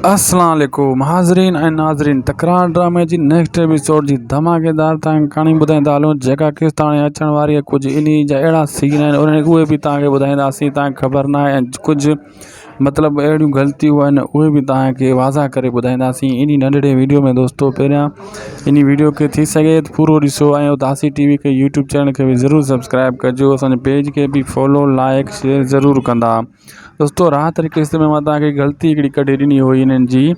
अस्सलाम वालेकुम हाज़रीन ऐं नाज़रीन। तकरार ड्रामे जी नेक्स्ट एपिसोड जी धमाकेदार तव्हांखे कहाणी ॿुधाईंदा हलूं, जेका किस्त हाणे अचण वारी आहे। कुझु इन जा अहिड़ा सीन आहिनि उहे बि तव्हांखे ॿुधाईंदासीं। तव्हांखे ख़बर न आहे ऐं कुझु मतिलबु अहिड़ियूं ग़लतियूं आहिनि उहे बि तव्हांखे वाज़ा करे ॿुधाईंदासीं इन नंढड़े वीडियो में। दोस्तों, पहिरियां इन वीडियो खे थी सघे त पूरो ॾिसो ऐं उदासी टीवी खे यूट्यूब चैनल खे बि ज़रूरु सब्सक्राइब कजो। असांजे पेज के भी फॉलो लाइक शेयर ज़रूर कंदा। दोस्तों, रात री किस्त में मैं तव्हांखे ग़लती हिकिड़ी कढी ॾिनी हुई इन्हनि जी।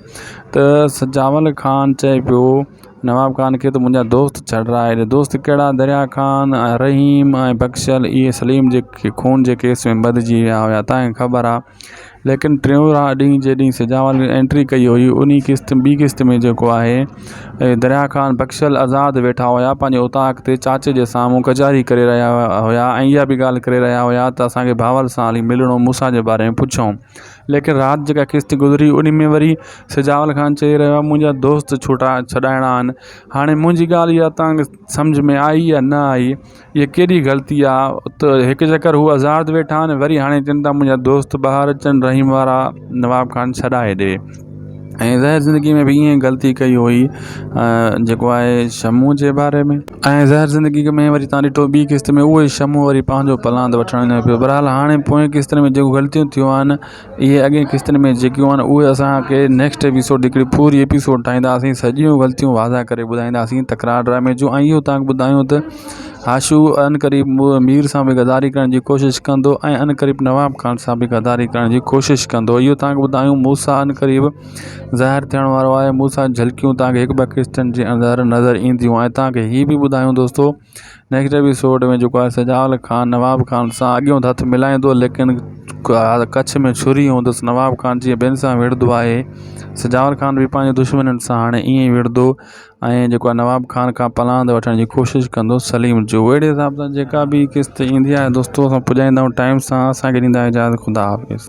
त सजावल ख़ान चए पियो नवाब खान के तो मुंहिंजा दोस्त छॾाए। दोस्त कहिड़ा? दरिया खान रहीम ऐं बख्शल इहे सलीम जे खून जे केस में बदिजी विया हुआ, तव्हांखे ख़बर आहे। लेकिन टियों ॾींहुं जॾहिं सजावल एंट्री कई हुई उन किस्त ॿी किस्त में जेको आहे दरिया खान बख्शल आज़ाद वेठा हुआ पंहिंजे उताक ते चाचे जे साम्हूं कचहरी करे रहिया हुआ ऐं इहा बि ॻाल्हि करे रहिया हुआ त असांखे भावल सां हली मिलणो, मूसा जे बारे में पुछूं। लेकिन राति जेका किस्त गुज़री उन में वरी सजावल ख़ान चई रहियो आहे मुंहिंजा दोस्त छॾाइणा आहिनि। हाणे मुंहिंजी ॻाल्हि इहा तव्हांखे सम्झ में आई या न आई? इहा केॾी ग़लती आहे? त हिकु चकर हू आज़ाद वेठा आहिनि, वरी हाणे चवनि था मुंहिंजा दोस्त ॿाहिरि अचनि, रहीम वारा नवाब खान छॾाए ॾे। ऐं ज़हर ज़िंदगी में भी ईअं ग़लती कई हुई जेको आहे शमू जे बारे में। ऐं ज़हर ज़िंदगी में वरी तव्हां ॾिठो ॿी किस्त में उहो ई शमू वरी पंहिंजो पलांद वठणु वञे पियो। बहरहाल हाणे पोएं किस्त में जेको ग़लतियूं थियूं आहिनि इहे अॻे किस्तनि में जेकियूं आहिनि उहे असांखे नेक्स्ट एपिसोड हिकिड़ी पूरी एपिसोड ठाहींदासीं, सॼियूं ग़लतियूं वाज़ा करे ॿुधाईंदासीं तकरार ड्रामे जूं। ऐं इहो तव्हांखे ॿुधायूं त आशू अनकरीब मीर सां बि गद्दारी करण जी कोशिशि कंदो ऐं अनकरीब नवाब खान सां बि गद्दारी करण जी कोशिशि कंदो। इहो तव्हांखे ॿुधायूं। मूसा अनकरीब ज़ाहिर थियण वारो आहे। मूसा झलकियूं तव्हांखे हिकु ॿ किस्तनि जे अंदरि नज़र ईंदियूं। ऐं तव्हांखे हीअ बि ॿुधायूं दोस्तों, नेक्स्ट एपिसोड में जेको आहे सजावल ख़ान नवाब खान सां अॻियों हथु मिलाईंदो, लेकिन कच्छ में छुरी हूंदुसि। नवाब खान जीअं ॿियनि सां विढ़ंदो आहे, सजावल ख़ान बि पंहिंजे दुश्मननि सां हाणे ईअं ई विढ़ंदो ऐं जेको आहे नवाब खान खां पलांद वठण जी कोशिशि कंदो सलीम जो। अहिड़े हिसाब सां जेका बि किस्त ईंदी आहे दोस्तों असां पुॼाईंदा आहियूं टाइम सां। असांखे ॾींदा इजाज़त। ख़ुदा हाफ़िज़।